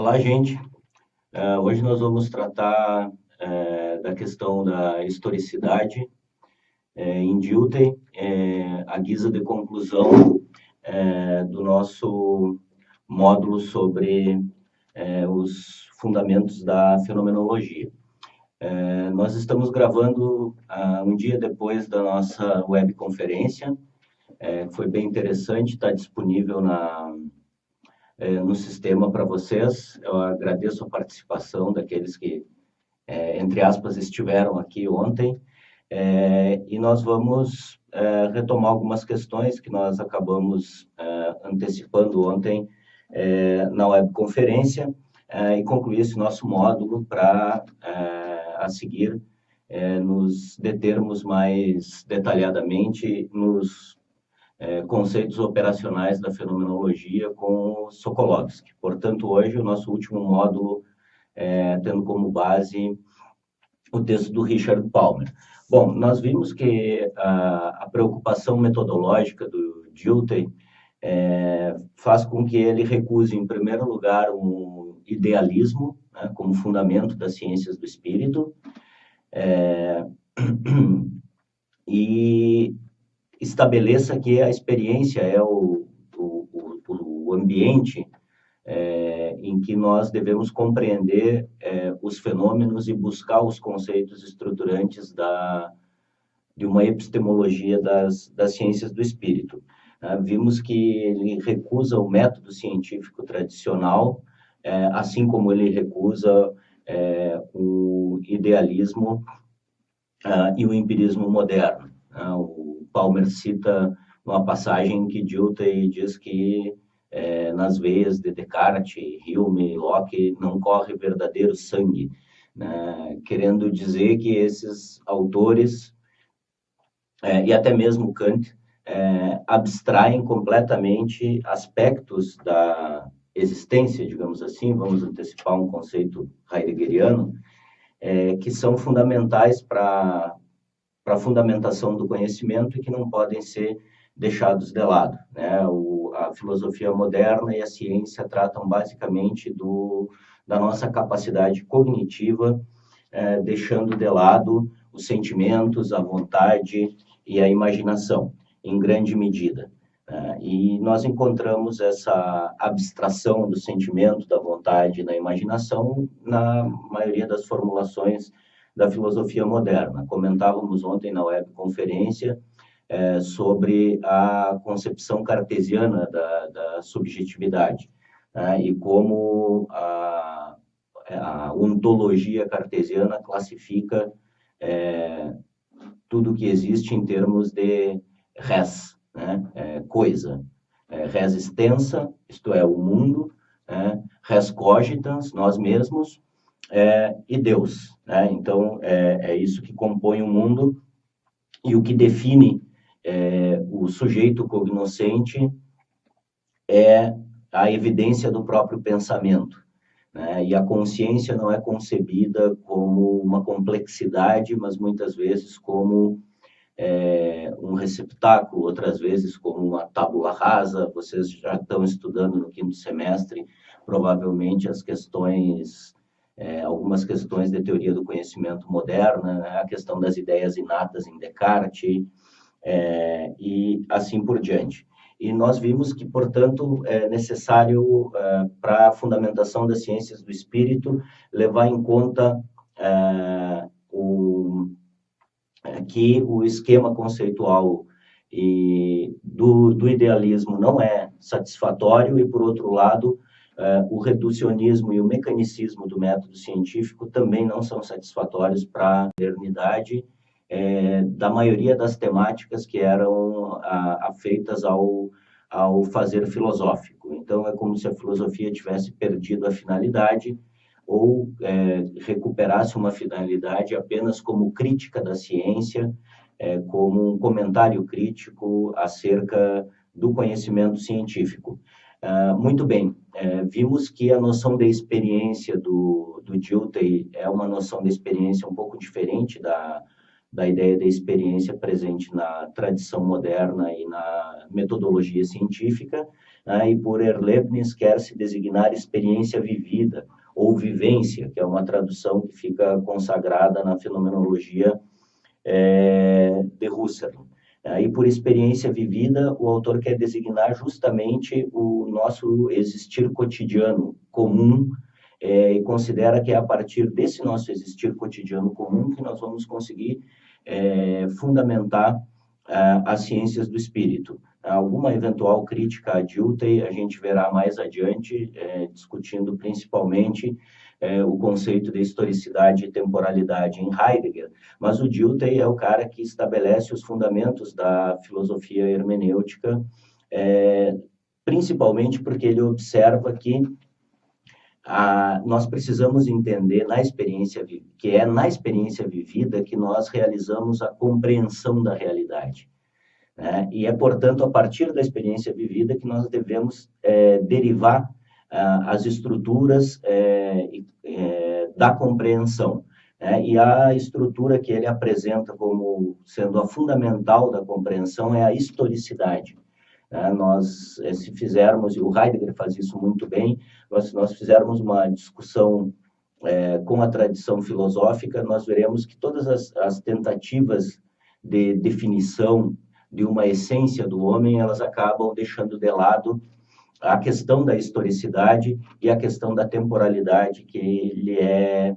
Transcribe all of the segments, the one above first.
Olá, gente. Hoje nós vamos tratar da questão da historicidade em Dilthey, à guisa de conclusão do nosso módulo sobre os fundamentos da fenomenologia. Nós estamos gravando um dia depois da nossa webconferência, foi bem interessante, está disponível no sistema para vocês. Eu agradeço a participação daqueles que, entre aspas, estiveram aqui ontem. E nós vamos retomar algumas questões que nós acabamos antecipando ontem na webconferência e concluir esse nosso módulo para, a seguir, nos determos mais detalhadamente nos conceitos operacionais da fenomenologia com Sokolovsky. Portanto, hoje, o nosso último módulo, tendo como base o texto do Richard Palmer. Bom, nós vimos que a preocupação metodológica do Dilthey faz com que ele recuse, em primeiro lugar, um idealismo, né, como fundamento das ciências do espírito, e estabeleça que a experiência é o ambiente em que nós devemos compreender os fenômenos e buscar os conceitos estruturantes de uma epistemologia das ciências do espírito. Vimos que ele recusa o método científico tradicional, assim como ele recusa o idealismo e o empirismo moderno. O Palmer cita uma passagem que Dilthey diz que nas veias de Descartes, Hume, Locke não corre verdadeiro sangue, né? Querendo dizer que esses autores, e até mesmo Kant, abstraem completamente aspectos da existência, digamos assim, vamos antecipar um conceito heideggeriano, que são fundamentais para a fundamentação do conhecimento e que não podem ser deixados de lado, né? A filosofia moderna e a ciência tratam basicamente da nossa capacidade cognitiva, deixando de lado os sentimentos, a vontade e a imaginação, em grande medida. E nós encontramos essa abstração do sentimento, da vontade e da imaginação na maioria das formulações da filosofia moderna. Comentávamos ontem na webconferência sobre a concepção cartesiana da subjetividade, e como a ontologia cartesiana classifica tudo que existe em termos de res, né? Coisa. Res extensa, isto é, o mundo, res cogitans, nós mesmos, e Deus, né? Então, é isso que compõe o mundo, e o que define o sujeito cognoscente é a evidência do próprio pensamento, né? E a consciência não é concebida como uma complexidade, mas muitas vezes como um receptáculo, outras vezes como uma tábula rasa. Vocês já estão estudando no quinto semestre, provavelmente, as questões, algumas questões de teoria do conhecimento moderna, né? A questão das ideias inatas em Descartes, e assim por diante. E nós vimos que, portanto, é necessário, para a fundamentação das ciências do espírito, levar em conta que o esquema conceitual do idealismo não é satisfatório e, por outro lado, o reducionismo e o mecanicismo do método científico também não são satisfatórios para a modernidade da maioria das temáticas que eram afeitas ao fazer filosófico. Então, é como se a filosofia tivesse perdido a finalidade ou recuperasse uma finalidade apenas como crítica da ciência, como um comentário crítico acerca do conhecimento científico. Muito bem, vimos que a noção de experiência do Dilthey é uma noção de experiência um pouco diferente da ideia da experiência presente na tradição moderna e na metodologia científica, né? E por Erlebnis quer-se designar experiência vivida, ou vivência, que é uma tradução que fica consagrada na fenomenologia de Husserl. E por experiência vivida, o autor quer designar justamente o nosso existir cotidiano comum, e considera que é a partir desse nosso existir cotidiano comum que nós vamos conseguir fundamentar as ciências do espírito. Alguma eventual crítica a Dilthey a gente verá mais adiante, discutindo principalmente o conceito de historicidade e temporalidade em Heidegger, mas o Dilthey é o cara que estabelece os fundamentos da filosofia hermenêutica, principalmente porque ele observa que nós precisamos entender que é na experiência vivida que nós realizamos a compreensão da realidade. Né? E é, portanto, a partir da experiência vivida que nós devemos derivar as estruturas da compreensão. E a estrutura que ele apresenta como sendo a fundamental da compreensão é a historicidade. Nós, se fizermos, e o Heidegger faz isso muito bem, se nós fizermos uma discussão com a tradição filosófica, nós veremos que todas as tentativas de definição de uma essência do homem, elas acabam deixando de lado a questão da historicidade e a questão da temporalidade que lhe é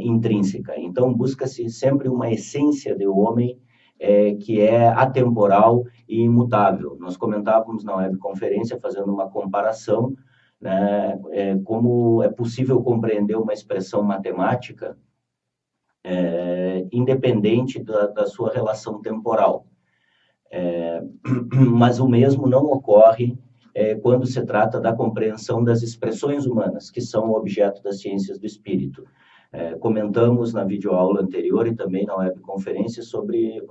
intrínseca. Então, busca-se sempre uma essência do homem que é atemporal e imutável. Nós comentávamos na webconferência, fazendo uma comparação, né, como é possível compreender uma expressão matemática independente da sua relação temporal. Mas o mesmo não ocorre quando se trata da compreensão das expressões humanas, que são o objeto das ciências do espírito. Comentamos na videoaula anterior e também na webconferência sobre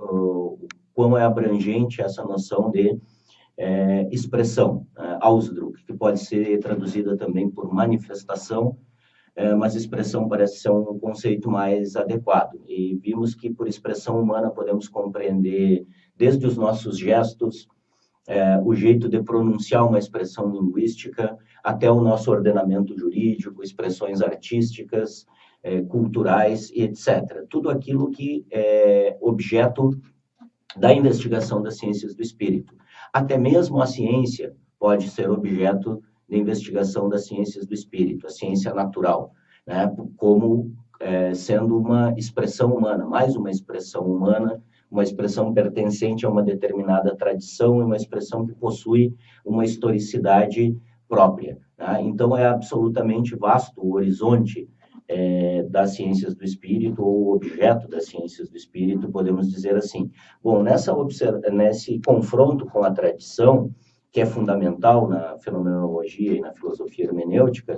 como é abrangente essa noção de expressão, Ausdruck, que pode ser traduzida também por manifestação, mas expressão parece ser um conceito mais adequado. E vimos que por expressão humana podemos compreender desde os nossos gestos, o jeito de pronunciar uma expressão linguística, até o nosso ordenamento jurídico, expressões artísticas, culturais e etc. Tudo aquilo que é objeto da investigação das ciências do espírito. Até mesmo a ciência pode ser objeto de investigação das ciências do espírito, a ciência natural, né? Como sendo uma expressão humana, mais uma expressão humana, uma expressão pertencente a uma determinada tradição e uma expressão que possui uma historicidade própria. Tá? Então, é absolutamente vasto o horizonte das ciências do espírito, ou o objeto das ciências do espírito, podemos dizer assim. Bom, nesse confronto com a tradição, que é fundamental na fenomenologia e na filosofia hermenêutica,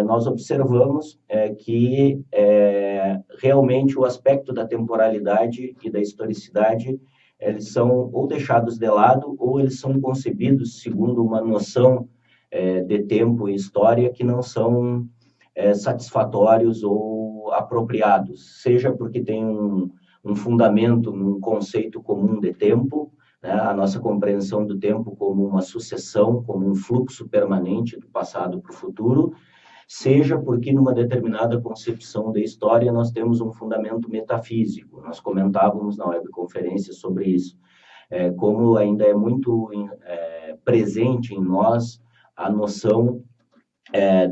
nós observamos que realmente o aspecto da temporalidade e da historicidade, eles são ou deixados de lado, ou eles são concebidos segundo uma noção de tempo e história que não são satisfatórios ou apropriados, seja porque tem um fundamento num conceito comum de tempo, né? A nossa compreensão do tempo como uma sucessão, como um fluxo permanente do passado para o futuro, seja porque numa determinada concepção da história nós temos um fundamento metafísico. Nós comentávamos na webconferência sobre isso, como ainda é muito presente em nós a noção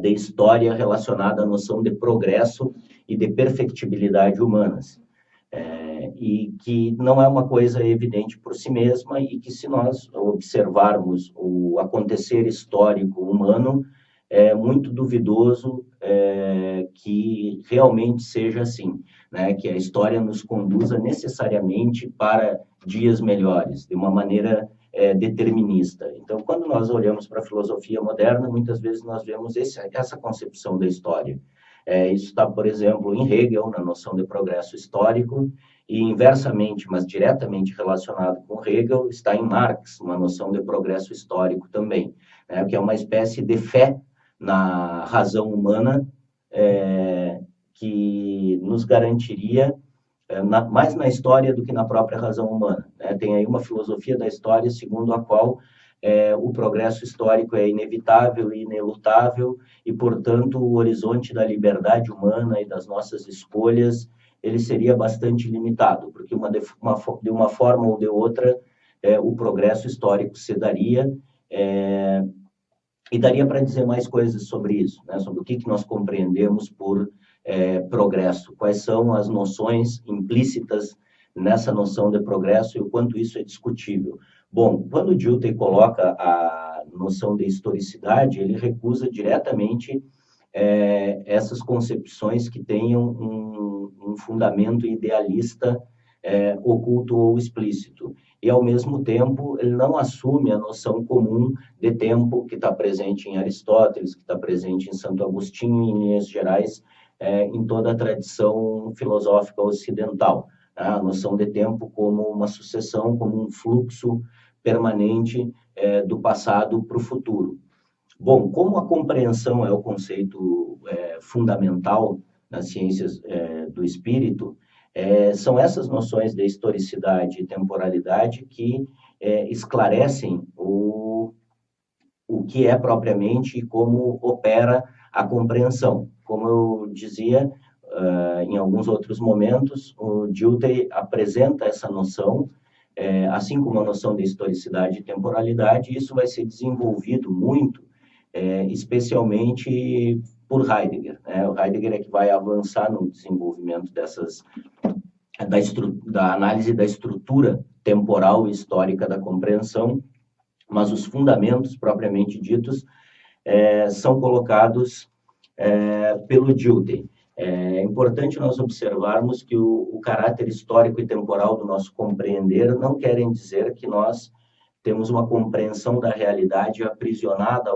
de história relacionada à noção de progresso e de perfectibilidade humanas. E que não é uma coisa evidente por si mesma e que, se nós observarmos o acontecer histórico humano, é muito duvidoso que realmente seja assim, né? Que a história nos conduza necessariamente para dias melhores, de uma maneira determinista. Então, quando nós olhamos para a filosofia moderna, muitas vezes nós vemos essa concepção da história. Isso está, por exemplo, em Hegel, na noção de progresso histórico, e inversamente, mas diretamente relacionado com Hegel, está em Marx, uma noção de progresso histórico também, né? Que é uma espécie de fé na razão humana que nos garantiria mais na história do que na própria razão humana, né? Tem aí uma filosofia da história segundo a qual o progresso histórico é inevitável e inelutável e, portanto, o horizonte da liberdade humana e das nossas escolhas ele seria bastante limitado, porque de uma forma ou de outra o progresso histórico se daria, e daria para dizer mais coisas sobre isso, né? Sobre o que nós compreendemos por progresso, quais são as noções implícitas nessa noção de progresso e o quanto isso é discutível. Bom, quando o Dilthey coloca a noção de historicidade, ele recusa diretamente essas concepções que tenham um fundamento idealista oculto ou explícito. E, ao mesmo tempo, ele não assume a noção comum de tempo que está presente em Aristóteles, que está presente em Santo Agostinho, em linhas gerais, em toda a tradição filosófica ocidental. Né? A noção de tempo como uma sucessão, como um fluxo permanente do passado para o futuro. Bom, como a compreensão é o conceito fundamental nas ciências do espírito, são essas noções de historicidade e temporalidade que esclarecem o que é propriamente e como opera a compreensão. Como eu dizia em alguns outros momentos, o Dilthey apresenta essa noção, assim como a noção de historicidade e temporalidade, e isso vai ser desenvolvido muito, especialmente por Heidegger. O Heidegger é que vai avançar no desenvolvimento da análise da estrutura temporal e histórica da compreensão, mas os fundamentos propriamente ditos são colocados pelo Dilthey. É importante nós observarmos que o caráter histórico e temporal do nosso compreender não querem dizer que nós temos uma compreensão da realidade aprisionada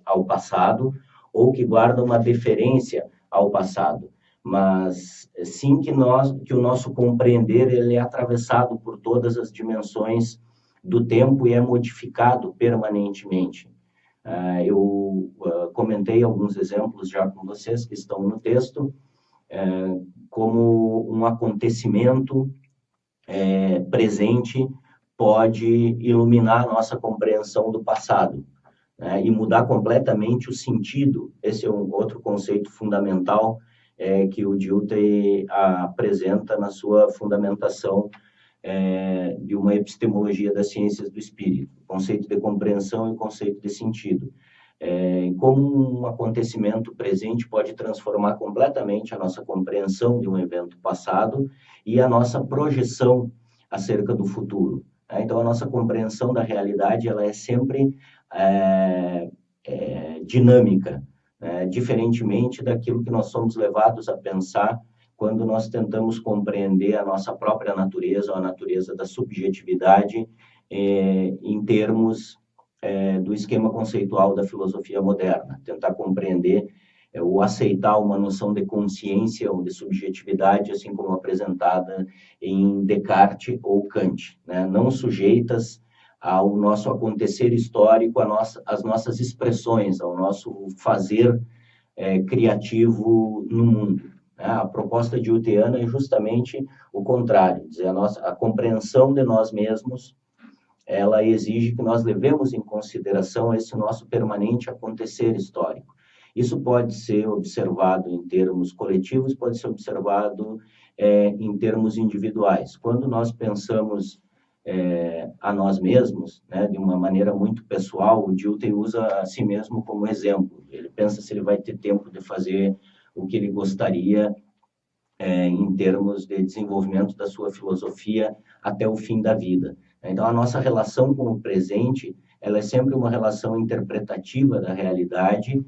ao passado ou que guarda uma deferência ao passado, mas sim que o nosso compreender ele é atravessado por todas as dimensões do tempo e é modificado permanentemente. Eu comentei alguns exemplos já com vocês que estão no texto, como um acontecimento presente pode iluminar a nossa compreensão do passado, né, e mudar completamente o sentido. Esse é um outro conceito fundamental que o Dilthey apresenta na sua fundamentação de uma epistemologia das ciências do espírito, o conceito de compreensão e o conceito de sentido. Como um acontecimento presente pode transformar completamente a nossa compreensão de um evento passado e a nossa projeção acerca do futuro. Então, a nossa compreensão da realidade ela é sempre dinâmica, diferentemente daquilo que nós somos levados a pensar quando nós tentamos compreender a nossa própria natureza, ou a natureza da subjetividade, em termos do esquema conceitual da filosofia moderna, tentar compreender ou aceitar uma noção de consciência ou de subjetividade, assim como apresentada em Descartes ou Kant, né? Não sujeitas ao nosso acontecer histórico, às nossas expressões, ao nosso fazer criativo no mundo. Né? A proposta diltheyana é justamente o contrário, dizer, a compreensão de nós mesmos ela exige que nós levemos em consideração esse nosso permanente acontecer histórico. Isso pode ser observado em termos coletivos, pode ser observado em termos individuais. Quando nós pensamos a nós mesmos, né, de uma maneira muito pessoal, o Dilthey usa a si mesmo como exemplo. Ele pensa se ele vai ter tempo de fazer o que ele gostaria em termos de desenvolvimento da sua filosofia até o fim da vida. Então, a nossa relação com o presente, ela é sempre uma relação interpretativa da realidade,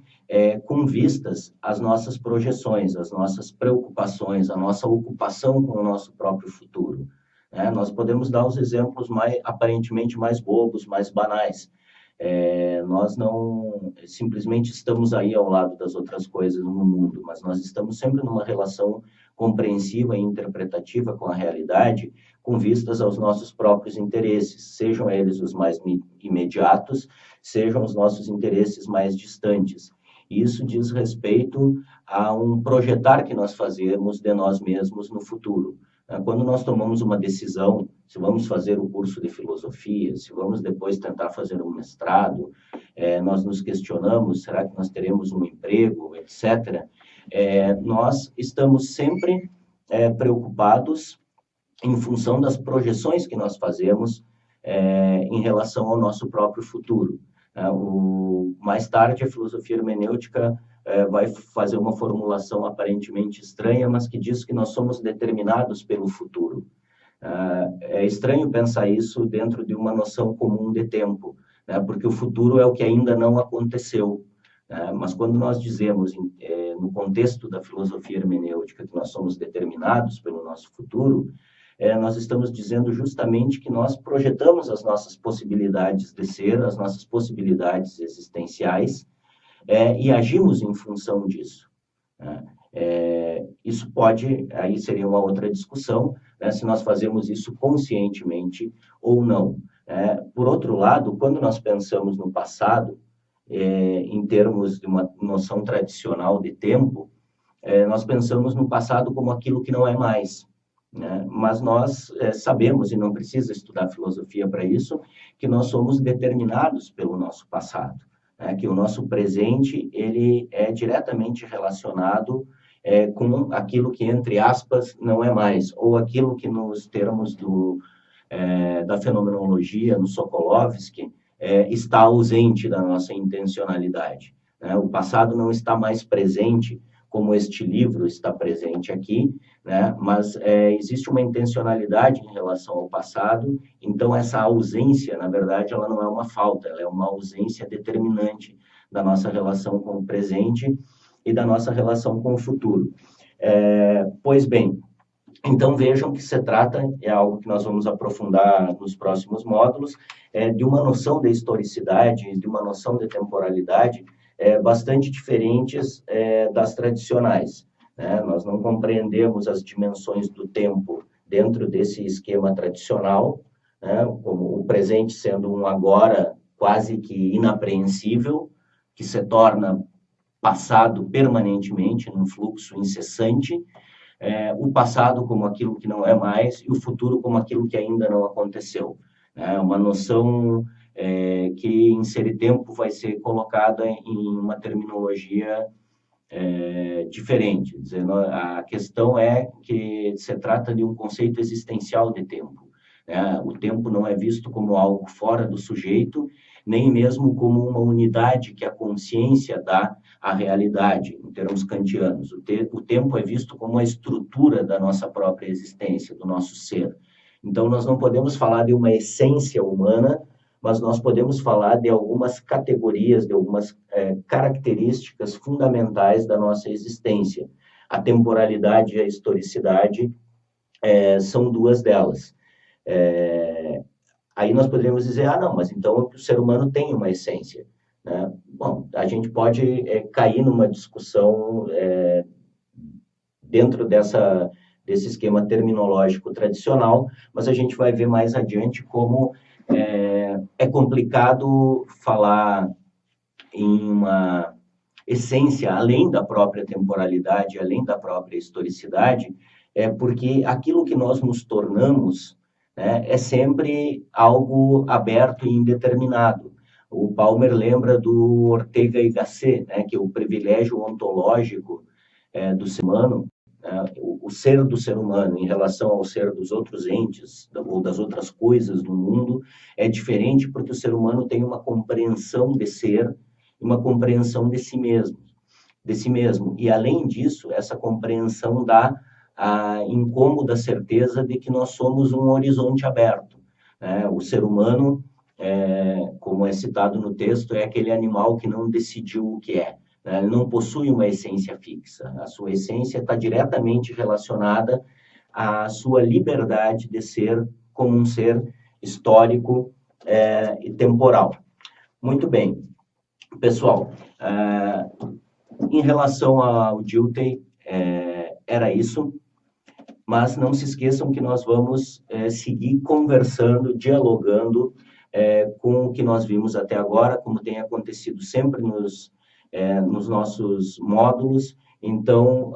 com vistas às nossas projeções, às nossas preocupações, à nossa ocupação com o nosso próprio futuro. Nós podemos dar os exemplos aparentemente mais bobos, mais banais. Nós não simplesmente estamos aí ao lado das outras coisas no mundo, mas nós estamos sempre numa relação compreensiva e interpretativa com a realidade, com vistas aos nossos próprios interesses, sejam eles os mais imediatos, sejam os nossos interesses mais distantes. E isso diz respeito a um projetar que nós fazemos de nós mesmos no futuro. Quando nós tomamos uma decisão, se vamos fazer o curso de filosofia, se vamos depois tentar fazer um mestrado, nós nos questionamos, será que nós teremos um emprego, etc. Nós estamos sempre preocupados em função das projeções que nós fazemos em relação ao nosso próprio futuro. Mais tarde, a filosofia hermenêutica vai fazer uma formulação aparentemente estranha, mas que diz que nós somos determinados pelo futuro. É estranho pensar isso dentro de uma noção comum de tempo, né? Porque o futuro é o que ainda não aconteceu. Mas quando nós dizemos, no contexto da filosofia hermenêutica, que nós somos determinados pelo nosso futuro, nós estamos dizendo justamente que nós projetamos as nossas possibilidades de ser, as nossas possibilidades existenciais, e agimos em função disso. Isso pode, aí seria uma outra discussão, né, se nós fazemos isso conscientemente ou não. Por outro lado, quando nós pensamos no passado, em termos de uma noção tradicional de tempo, nós pensamos no passado como aquilo que não é mais. Né? Mas nós sabemos, e não precisa estudar filosofia para isso, que nós somos determinados pelo nosso passado, né? Que o nosso presente ele é diretamente relacionado com aquilo que, entre aspas, não é mais, ou aquilo que nos termos da fenomenologia, no Sokolovsky, está ausente da nossa intencionalidade. Né? O passado não está mais presente, como este livro está presente aqui, né? Mas existe uma intencionalidade em relação ao passado, então essa ausência, na verdade, ela não é uma falta, ela é uma ausência determinante da nossa relação com o presente e da nossa relação com o futuro. Pois bem, então vejam que se trata, é algo que nós vamos aprofundar nos próximos módulos, de uma noção de historicidade, de uma noção de temporalidade, bastante diferentes das tradicionais. Né? Nós não compreendemos as dimensões do tempo dentro desse esquema tradicional, né? Como o presente sendo um agora quase que inapreensível, que se torna passado permanentemente, num fluxo incessante, o passado como aquilo que não é mais e o futuro como aquilo que ainda não aconteceu. Uma noção que em ser tempo vai ser colocada em uma terminologia diferente. Dizendo, a questão é que se trata de um conceito existencial de tempo. Né? O tempo não é visto como algo fora do sujeito, nem mesmo como uma unidade que a consciência dá à realidade, em termos kantianos. O tempo é visto como a estrutura da nossa própria existência, do nosso ser. Então, nós não podemos falar de uma essência humana, mas nós podemos falar de algumas categorias, de algumas características fundamentais da nossa existência. A temporalidade e a historicidade são duas delas. Aí nós poderíamos dizer, não, mas então o ser humano tem uma essência. Né? Bom, a gente pode cair numa discussão dentro desse esquema terminológico tradicional, mas a gente vai ver mais adiante como é complicado falar em uma essência além da própria temporalidade, além da própria historicidade, porque aquilo que nós nos tornamos é sempre algo aberto e indeterminado. O Palmer lembra do Ortega y Gasset, né, que o privilégio ontológico do ser humano, o ser do ser humano em relação ao ser dos outros entes ou das outras coisas no mundo é diferente porque o ser humano tem uma compreensão de ser, uma compreensão de si mesmo. E além disso, essa compreensão dá a incômoda certeza de que nós somos um horizonte aberto. O ser humano, como é citado no texto, é aquele animal que não decidiu o que é. Ele não possui uma essência fixa. A sua essência está diretamente relacionada à sua liberdade de ser como um ser histórico e temporal. Muito bem. Pessoal, em relação ao Dilthey, era isso. Mas não se esqueçam que nós vamos seguir conversando, dialogando com o que nós vimos até agora, como tem acontecido sempre nos nossos módulos, Então,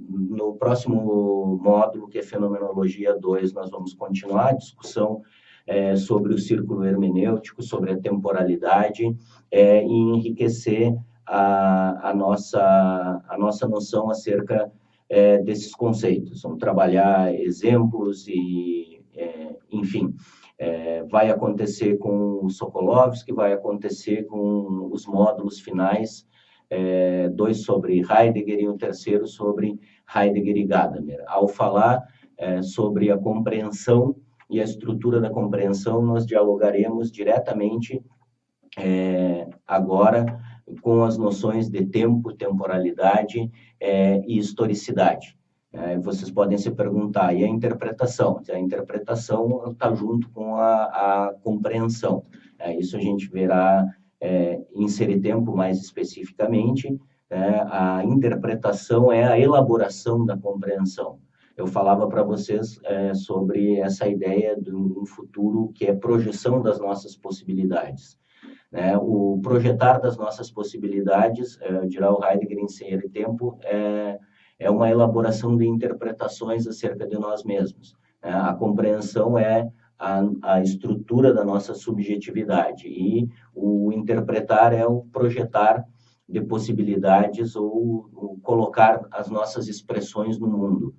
no próximo módulo, que é Fenomenologia 2, nós vamos continuar a discussão sobre o círculo hermenêutico, sobre a temporalidade, e enriquecer a nossa noção acerca desses conceitos. Vamos trabalhar exemplos e, enfim, vai acontecer com o Sokolovsky, vai acontecer com os módulos finais, 2 sobre Heidegger e o terceiro sobre Heidegger e Gadamer. Ao falar sobre a compreensão e a estrutura da compreensão, nós dialogaremos diretamente agora com as noções de tempo, temporalidade e historicidade. Vocês podem se perguntar, e a interpretação? A interpretação está junto com a compreensão. Isso a gente verá em Seritempo mais especificamente. A interpretação é a elaboração da compreensão. Eu falava para vocês sobre essa ideia de um futuro que é projeção das nossas possibilidades. O projetar das nossas possibilidades, dirá o Heidegger em Seritempo, é uma elaboração de interpretações acerca de nós mesmos. A compreensão é a estrutura da nossa subjetividade e o interpretar é o projetar de possibilidades ou colocar as nossas expressões no mundo.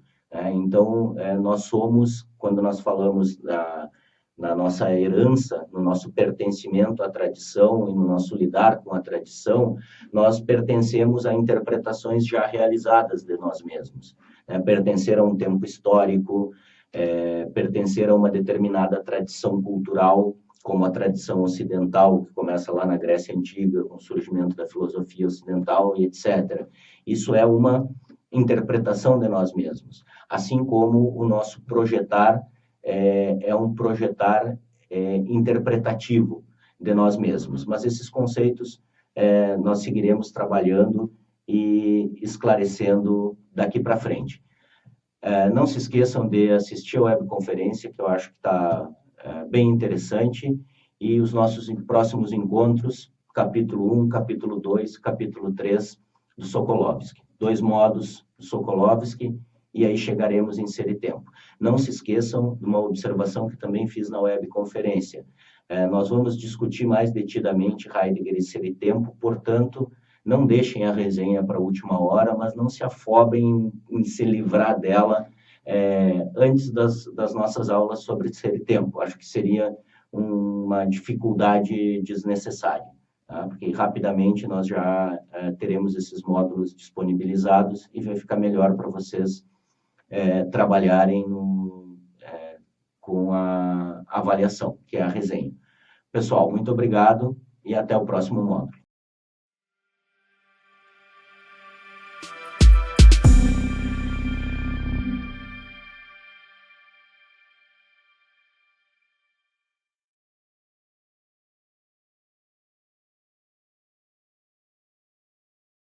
Então, nós somos, quando nós falamos na nossa herança, no nosso pertencimento à tradição e no nosso lidar com a tradição, nós pertencemos a interpretações já realizadas de nós mesmos. Pertencer a um tempo histórico, pertencer a uma determinada tradição cultural, como a tradição ocidental, que começa lá na Grécia Antiga, com o surgimento da filosofia ocidental e etc. Isso é uma interpretação de nós mesmos, assim como o nosso projetar é um projetar interpretativo de nós mesmos. Mas esses conceitos nós seguiremos trabalhando e esclarecendo daqui para frente. Não se esqueçam de assistir a webconferência, que eu acho que está bem interessante, e os nossos próximos encontros, capítulo 1, capítulo 2, capítulo 3 do Sokolovsky. 2 modos do Sokolovsky, e aí chegaremos em Seritempo. Não se esqueçam de uma observação que também fiz na webconferência. Nós vamos discutir mais detidamente Heidegger e Seritempo, portanto, não deixem a resenha para a última hora, mas não se afobem em se livrar dela antes das nossas aulas sobre Seritempo. Acho que seria uma dificuldade desnecessária, tá? Porque rapidamente nós já teremos esses módulos disponibilizados e vai ficar melhor para vocês trabalharem com a avaliação, que é a resenha. Pessoal, muito obrigado e até o próximo módulo.